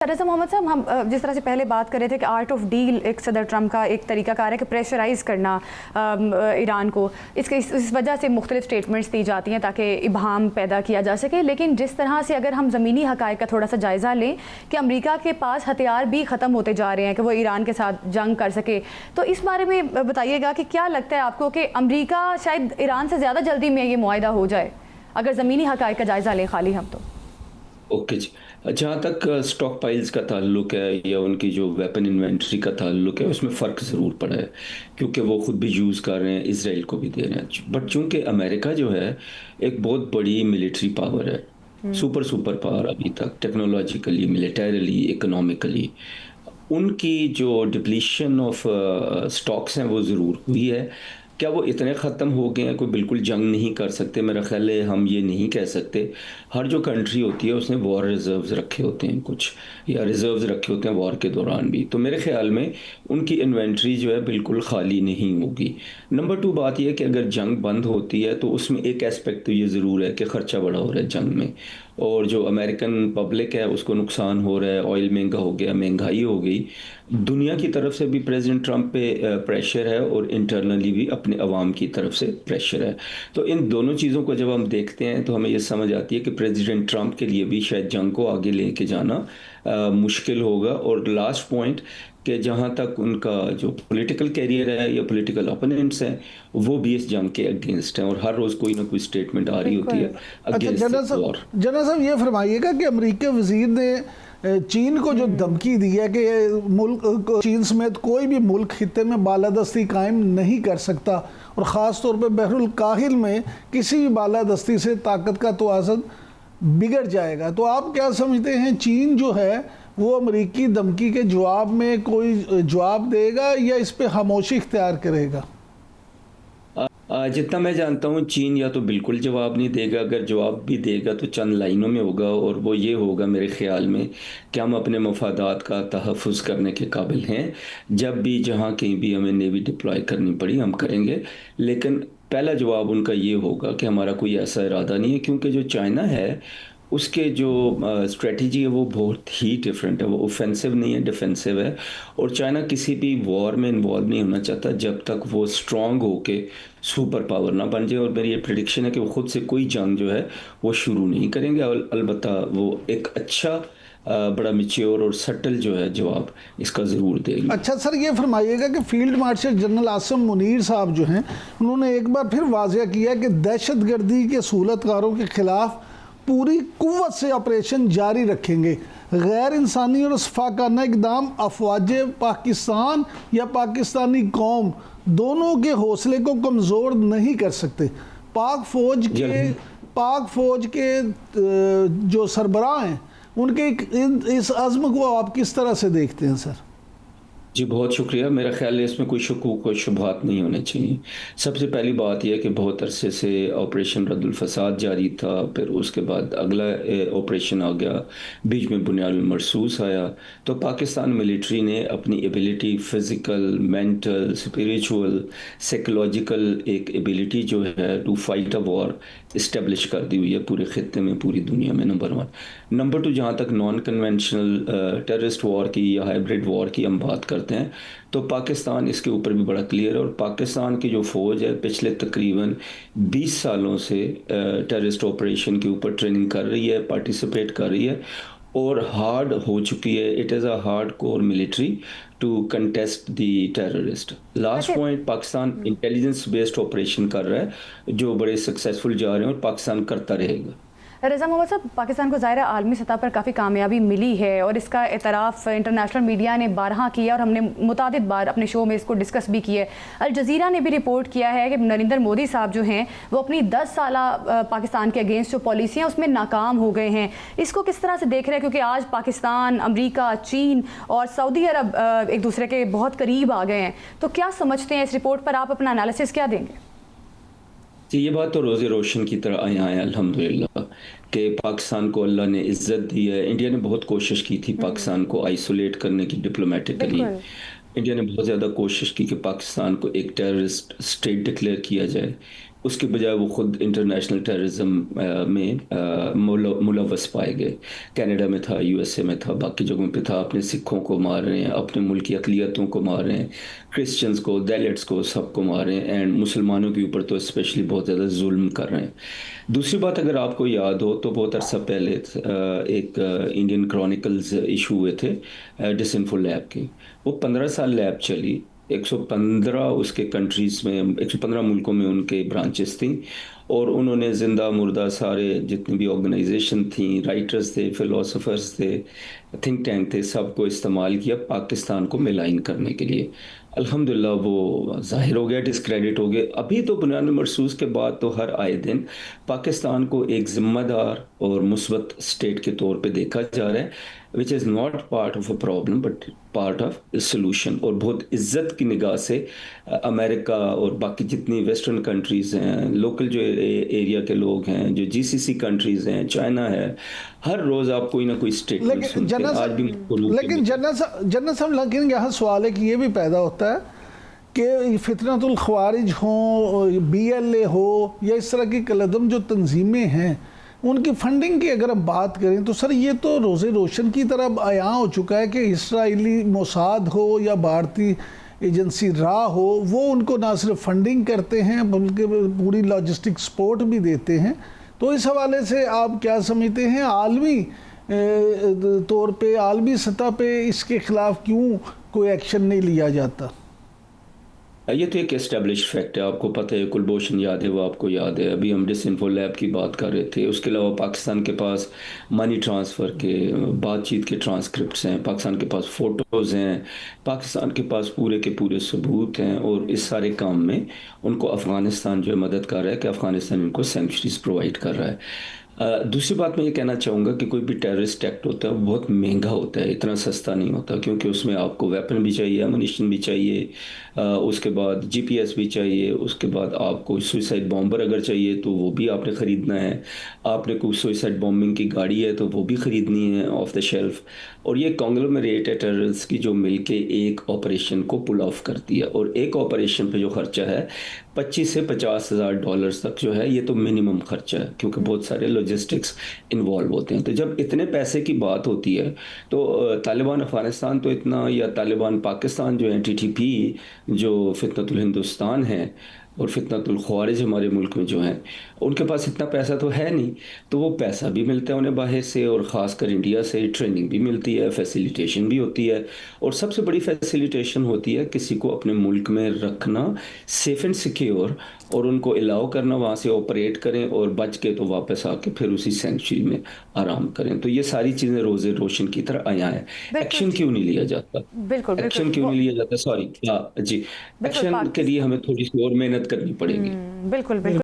रज़ा मोहम्मद साहब, हम जिस तरह से पहले बात कर रहे थे कि आर्ट ऑफ डील एक सदर ट्रम्प का एक तरीका कार है कि प्रेशराइज़ करना ईरान को, इस वजह से मुख्तलिफ स्टेटमेंट्स दी जाती हैं ताकि इबहाम पैदा किया जा सके। लेकिन जिस तरह से अगर हम ज़मीनी हक़ाइक़ का थोड़ा सा जायज़ा लें कि अमेरिका के पास हथियार भी ख़त्म होते जा रहे हैं कि वो ईरान के साथ जंग कर सके, तो इस बारे में बताइएगा कि क्या लगता है आपको कि अमेरिका शायद ईरान से ज़्यादा जल्दी में ये मुआहिदा हो जाए अगर ज़मीनी हक़ाइक़ का जायज़ा लें खाली हम तो? ओके जी। जहाँ तक स्टॉक पाइल्स का ताल्लुक है या उनकी जो वेपन इन्वेंट्री का ताल्लुक है, उसमें फ़र्क ज़रूर पड़ा है, क्योंकि वो ख़ुद भी यूज़ कर रहे हैं, इसराइल को भी दे रहे हैं। बट चूंकि अमेरिका जो है एक बहुत बड़ी मिलिट्री पावर है, सुपर पावर अभी तक, टेक्नोलॉजिकली, मिलिटरीली, इकोनॉमिकली, उनकी जो डिप्लीशन ऑफ स्टॉक्स हैं वो ज़रूर हुई है। क्या वो इतने ख़त्म हो गए हैं, कोई बिल्कुल जंग नहीं कर सकते? मेरा ख़्याल है हम ये नहीं कह सकते। हर जो कंट्री होती है उसने वॉर रिज़र्व्स रखे होते हैं कुछ, या रिज़र्व्स रखे होते हैं वॉर के दौरान भी। तो मेरे ख़्याल में उनकी इन्वेंट्री जो है बिल्कुल ख़ाली नहीं होगी। नंबर 2 बात यह है कि अगर जंग बंद होती है तो उसमें एक एस्पेक्ट तो ये ज़रूर है कि ख़र्चा बड़ा हो रहा है जंग में, और जो अमेरिकन पब्लिक है उसको नुकसान हो रहा है। ऑयल महंगा हो गया, महंगाई हो गई, दुनिया की तरफ से भी प्रेसिडेंट ट्रंप पे प्रेशर है और इंटरनली भी अपने अवाम की तरफ से प्रेशर है। तो इन दोनों चीज़ों को जब हम देखते हैं तो हमें ये समझ आती है कि प्रेसिडेंट ट्रंप के लिए भी शायद जंग को आगे लेके जाना मुश्किल होगा। और लास्ट पॉइंट कि जहाँ तक उनका जो पॉलिटिकल कैरियर है या पॉलिटिकल ओपोनेंट्स हैं, वो भी इस जंग के अगेंस्ट हैं, और हर रोज़ कोई ना कोई स्टेटमेंट आ रही होती है अगेंस्ट वॉर। जनरल साहब, ये फरमाइएगा कि अमेरिकी वज़ीर ने चीन को जो धमकी दी है कि मुल्क, चीन समेत कोई भी मुल्क खित्ते में बालादस्ती कायम नहीं कर सकता, और ख़ास तौर पे बहरुल काहिल में किसी भी बालादस्ती से ताकत का तवाज़ुन बिगड़ जाएगा। तो आप क्या समझते हैं, चीन जो है वो अमेरिकी धमकी के जवाब में कोई जवाब देगा या इस पे खामोशी इख्तियार करेगा? जितना मैं जानता हूँ चीन या तो बिल्कुल जवाब नहीं देगा, अगर जवाब भी देगा तो चंद लाइनों में होगा, और वो ये होगा मेरे ख़्याल में कि हम अपने मफादात का तहफ़्फ़ुज़ करने के काबिल हैं, जब भी जहाँ कहीं भी हमें नेवी डिप्लॉय करनी पड़ी हम करेंगे। लेकिन पहला जवाब उनका ये होगा कि हमारा कोई ऐसा इरादा नहीं है, क्योंकि जो चाइना है उसके जो स्ट्रेटजी है वो बहुत ही डिफरेंट है। वो ऑफेंसिव नहीं है, डिफेंसिव है, और चाइना किसी भी वॉर में इन्वॉल्व नहीं होना चाहता जब तक वो स्ट्रॉन्ग होके सुपर पावर ना बन जाए। और मेरी ये प्रेडिक्शन है कि वो खुद से कोई जंग जो है वो शुरू नहीं करेंगे, और अलबत्ता वो एक अच्छा बड़ा मैच्योर और सटल जो है जवाब इसका ज़रूर देंगे। अच्छा सर, ये फरमाइएगा कि field marshal general Asim Munir साहब जो हैं, उन्होंने एक बार फिर वाज़ेह किया कि दहशतगर्दी के सहूलतकारों के ख़िलाफ़ पूरी कुव्वत से ऑपरेशन जारी रखेंगे। गैर इंसानी और सफाकाना इक़दाम अफवाज पाकिस्तान या पाकिस्तानी कौम दोनों के हौसले को कमज़ोर नहीं कर सकते। पाक फ़ौज के जो सरबराह हैं उनके इस अज़्म को आप किस तरह से देखते हैं सर? जी बहुत शुक्रिया। मेरा ख़्याल है इसमें कोई शकूक और शुबहात नहीं होने चाहिए। सबसे पहली बात यह है कि बहुत अरसे से ऑपरेशन रद्दुल फसाद जारी था, फिर उसके बाद अगला ऑपरेशन आ गया, बीच में बुनियादुल मरसूस आया। तो पाकिस्तान मिलिट्री ने अपनी ability, physical, mental, spiritual, psychological एक एबिलिटी जो है to fight a war establish कर दी हुई है पूरे ख़ित्ते में, पूरी दुनिया में, नंबर 1। नंबर 2, जहाँ तक नॉन कन्वेंशनल टेररिस्ट वॉर की या हाइब्रिड वॉर की हम बात करते हैं तो पाकिस्तान इसके ऊपर भी बड़ा क्लियर है, और पाकिस्तान की जो फ़ौज है पिछले तकरीबन 20 सालों से टेररिस्ट ऑपरेशन के ऊपर ट्रेनिंग कर रही है, पार्टिसिपेट कर रही है, और हार्ड हो चुकी है। It is a hard core military to contest the terrorist. Last point, Pakistan intelligence based operation कर रहा है जो बड़े सक्सेसफुल जा रहे हैं, और पाकिस्तान करता रहेगा। रज़ा मोहम्मद साहब, पाकिस्तान को ज़ाहिर आलमी सतह पर काफ़ी कामयाबी मिली है, और इसका एतराफ़ इंटरनेशनल मीडिया ने बारहा किया, और हमने मुतादिद बार अपने शो में इसको डिस्कस भी किया है। अल जज़ीरा ने भी रिपोर्ट किया है कि नरेंद्र मोदी साहब जो हैं वो अपनी 10 साला पाकिस्तान के अगेंस्ट जो पॉलिसियाँ उसमें नाकाम हो गए हैं। इसको किस तरह से देख रहे हैं, क्योंकि आज पाकिस्तान, अमरीका, चीन और सऊदी अरब एक दूसरे के बहुत करीब आ गए हैं, तो क्या समझते हैं इस रिपोर्ट पर? आप अपना एनालिसिस क्या देंगे? जी, ये बात तो रोज़े रोशन की तरह आया है अल्हम्दुलिल्लाह कि पाकिस्तान को अल्लाह ने इज़्ज़त दी है। इंडिया ने बहुत कोशिश की थी पाकिस्तान को आइसोलेट करने की डिप्लोमेटिकली। इंडिया ने बहुत ज़्यादा कोशिश की कि पाकिस्तान को एक टेररिस्ट स्टेट डिक्लेयर किया जाए, اس کے بجائے وہ خود انٹرنیشنل ٹیررزم میں ملوث پائے گئے. کینیڈا میں تھا، یو ایس اے میں تھا، باقی جگہوں پہ تھا. اپنے سکھوں کو مار رہے ہیں، اپنے ملک کی اقلیتوں کو مار رہے ہیں، کرسچنز کو، دلٹس کو، سب کو مار رہے ہیں، اینڈ مسلمانوں کے اوپر تو اسپیشلی بہت زیادہ ظلم کر رہے ہیں. دوسری بات اگر آپ کو یاد ہو تو بہت عرصہ پہلے ایک انڈین کرونیکلز ایشو ہوئے تھے ڈس انفو لیب کے. وہ 15 سال لیب چلی. 115 اس کے کنٹریز میں، 115 ملکوں میں ان کے برانچز تھیں، اور انہوں نے زندہ مردہ سارے جتنی بھی آرگنائزیشن تھیں، رائٹرز تھے، فلاسفرز تھے، تھنک ٹینک تھے، سب کو استعمال کیا پاکستان کو ملائن کرنے کے لیے. الحمدللہ وہ ظاہر ہو گیا، ڈسکریڈٹ ہو گیا. ابھی تو بنیاد مرصوص کے بعد تو ہر آئے دن پاکستان کو ایک ذمہ دار اور مثبت اسٹیٹ کے طور پہ دیکھا جا رہا ہے، which is not part of a problem but part of a solution. اور بہت عزت کی نگاہ سے امریکہ اور باقی جتنی ویسٹرن کنٹریز ہیں، لوکل جو ایریا کے لوگ ہیں، جو جی سی سی کنٹریز ہیں، چائنا ہے، ہر روز آپ کوئی نہ کوئی اسٹیٹمنٹ سنتے ہیں. آج بھی لیکن جنرل صاحب، لیکن یہاں سوال ہے کہ یہ بھی پیدا ہوتا ہے کہ فتنۃ الخوارج ہوں، بی ایل اے ہو، یا اس طرح کی کالعدم جو تنظیمیں ہیں، ان کی فنڈنگ کی اگر ہم بات کریں تو سر یہ تو روز روشن کی طرف عیاں ہو چکا ہے کہ اسرائیلی موساد ہو یا بھارتی ایجنسی را ہو، وہ ان کو نہ صرف فنڈنگ کرتے ہیں بلکہ پوری لاجسٹک سپورٹ بھی دیتے ہیں. تو اس حوالے سے آپ کیا سمجھتے ہیں، عالمی طور پہ، عالمی سطح پہ اس کے خلاف کیوں کوئی ایکشن نہیں لیا جاتا؟ یہ تو ایک اسٹیبلش فیکٹ ہے، آپ کو پتہ ہے. کلبھوشن یادیو آپ کو یاد ہے، ابھی ہم ڈس انفو لیب کی بات کر رہے تھے. اس کے علاوہ پاکستان کے پاس منی ٹرانسفر کے، بات چیت کے ٹرانسکرپٹس ہیں، پاکستان کے پاس فوٹوز ہیں، پاکستان کے پاس پورے کے پورے ثبوت ہیں. اور اس سارے کام میں ان کو افغانستان جو ہے مدد کر رہا ہے، کہ افغانستان ان کو سینکچریز پرووائڈ کر رہا ہے. دوسری بات میں یہ کہنا چاہوں گا کہ کوئی بھی ٹیررسٹ ایکٹ ہوتا ہے وہ بہت مہنگا ہوتا ہے، اتنا سستا نہیں ہوتا، کیونکہ اس میں آپ کو ویپن بھی چاہیے، امونیشن بھی چاہیے، اس کے بعد جی پی ایس بھی چاہیے، اس کے بعد آپ کو سوئسائڈ بامبر اگر چاہیے تو وہ بھی آپ نے خریدنا ہے، آپ نے کوئی سوئسائڈ بامبنگ کی گاڑی ہے تو وہ بھی خریدنی ہے آف دا شیلف. اور یہ کانگلومیریٹ ہے ٹیررسٹ کی جو مل کے ایک آپریشن کو پل آف کرتی ہے. اور ایک آپریشن پہ جو خرچہ ہے $25,000 سے $50,000 تک جو ہے، یہ تو منیمم خرچہ ہے، کیونکہ بہت سارے لاجسٹکس انوالو ہوتے ہیں. تو جب اتنے پیسے کی بات ہوتی ہے تو طالبان افغانستان تو اتنا، یا طالبان پاکستان جو ہیں، ٹی ٹی پی جو فتنۃ الہندوستان ہے، اور فتنۃ الخوارج ہمارے ملک میں جو ہیں، ان کے پاس اتنا پیسہ تو ہے نہیں. تو وہ پیسہ بھی ملتا ہے انہیں باہر سے، اور خاص کر انڈیا سے ٹریننگ بھی ملتی ہے، فیسیلیٹیشن بھی ہوتی ہے. اور سب سے بڑی فیسیلیٹیشن ہوتی ہے کسی کو اپنے ملک میں رکھنا سیف اینڈ سیکیور، اور ان کو الاؤ کرنا وہاں سے آپریٹ کریں، اور بچ کے تو واپس آ کے پھر اسی سینکچری میں آرام کریں. تو یہ ساری چیزیں روز روشن کی طرح آیا ہے. ایکشن کیوں نہیں لیا جاتا؟ بالکل ایکشن کیوں نہیں لیا جاتا؟ سوری، جی، ایکشن کے لیے ہمیں تھوڑی سی اور محنت کرنی پڑے گی. بالکل بالکل.